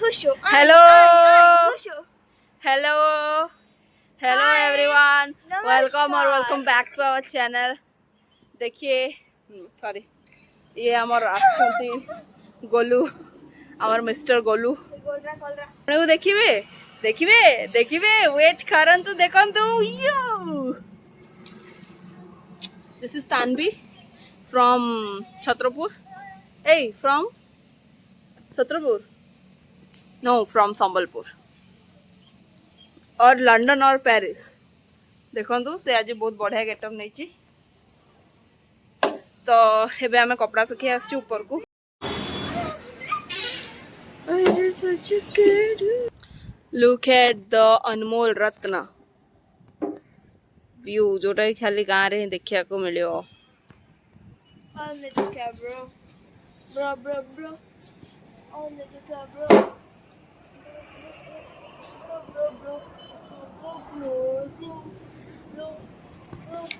Hello. Hello. Hello everyone. Welcome back to our channel. देखिए sorry ये आमर आछंती गोलू आमर मिस्टर गोलू आपको देखिबे देखिबे देखिबे वेट करंतु देखंतु you this is Tanvi from Chhatrapur from Chhatrapur no from Sambalpur और लंडन और पेरिस देखो से आज बहुत बढ़िया गेटअप नहीं तो एबे आमे कपड़ा सुखी आसी ऊपर को look at the Anmol Ratna view जोटा खाली गाँव रे देखा को मिलियो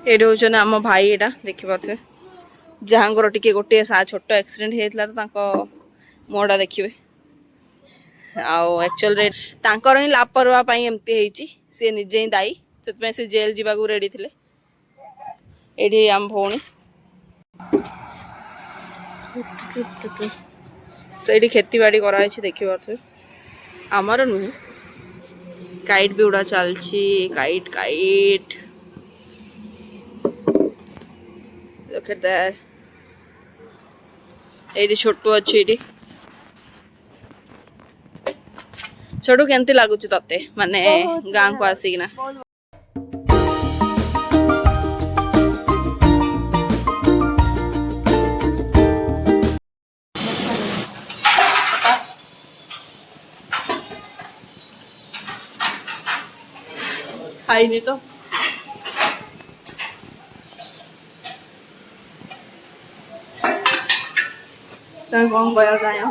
ये हूँ आम भाई एटा देखी पारे जहाँगर टिके गोटे छोट एक्सीडेंट होता तो मुहटा देखिए आक्चुअल ही लापरवाह एमती सी निजे ही दायी से जेल जावाक रेडी थे ये आम भौणी से खेती बाड़ी कराई देखी पारे आमर नुह काइट भी उड़ा चलती kite kite look at that ये छोटू अच्छी छोटू केमती लगुच तते माने गाँ को आसिकिना खाइनी तो कौन कह चाह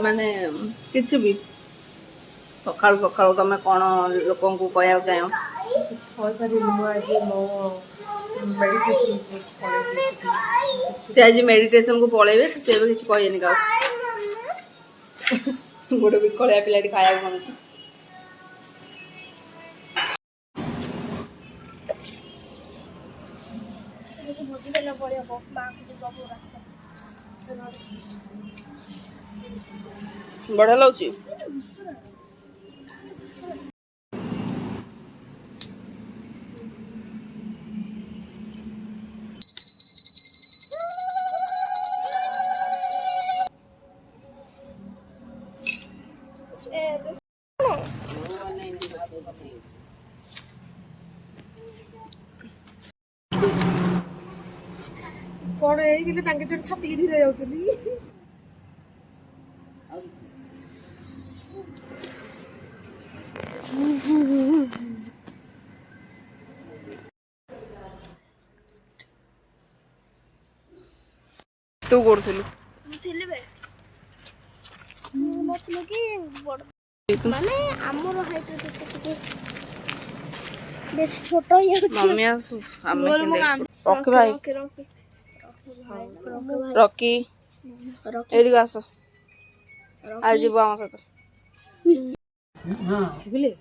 माने किछु भी सका सका तुम कौन लोक कह चाह से आज मेडिटेशन को पलैबे से किसी कहनी का गोटे विकलिया पिला खाया मन बढ़िया लगे कौन है तांके जोड़ छापी धीरे जाउछनी तू करथिलु थिले बे नथले कि माने हमर हाइट टिके बेस छोटो ही मम्मी आसु आमे रॉकी भाई रॉकी एडी आस आज जीव आम सहित बुझे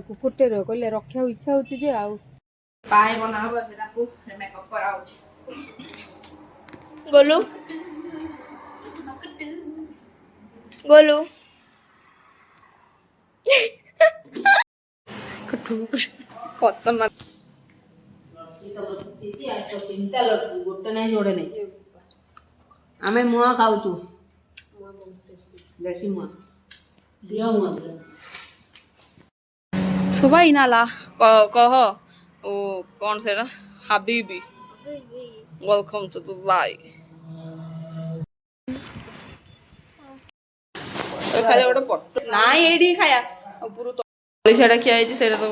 कुकुरटे कहले रखा इच्छा हो पाए बना हो मेकअप करा गोलू गोलू कतना गोटे नहीं जोड़े नहीं आम मुआ खाऊ देसी मुआ दिया मुआ सुबह ही नाला कह ओ कौन से हबीबी वेलकम टू दुबई खाली गोटे पट ना ये खाया पूरा तो किया तो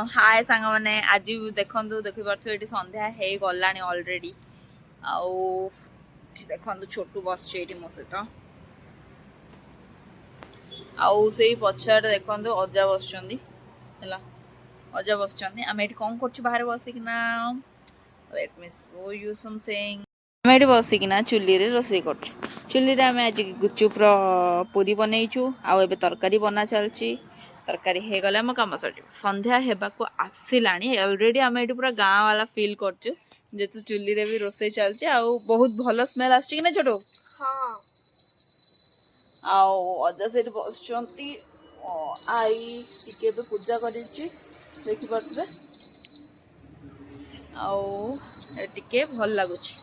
हाय सांग मैंने आज देखु देखिपे ये संध्या हो गला अलरेडी देखु छोटू बस मो सहित आउ से पछाड़ देखु अजा बस अजा बस आम ये कौन कर बाहर बसिकिना let me show you something um ये बसिकिना चुली रे रोषे कर चुली रे आम आज गुपचुप पूरी बनईचु आउ एबे तरकारी बना चलची तरकारी हो गले आम कम सर संध्या होगा आसला अलरेडी आम ये पूरा गाँ वाला फिल करचु जेतु चुली रे भी रोषे चलची आउ बहुत भल स्मेल आसुची कि ना छोटो हाँ आउ अजा से बस आई टिके पूजा कर देखिपे आउ टिके भल लगुच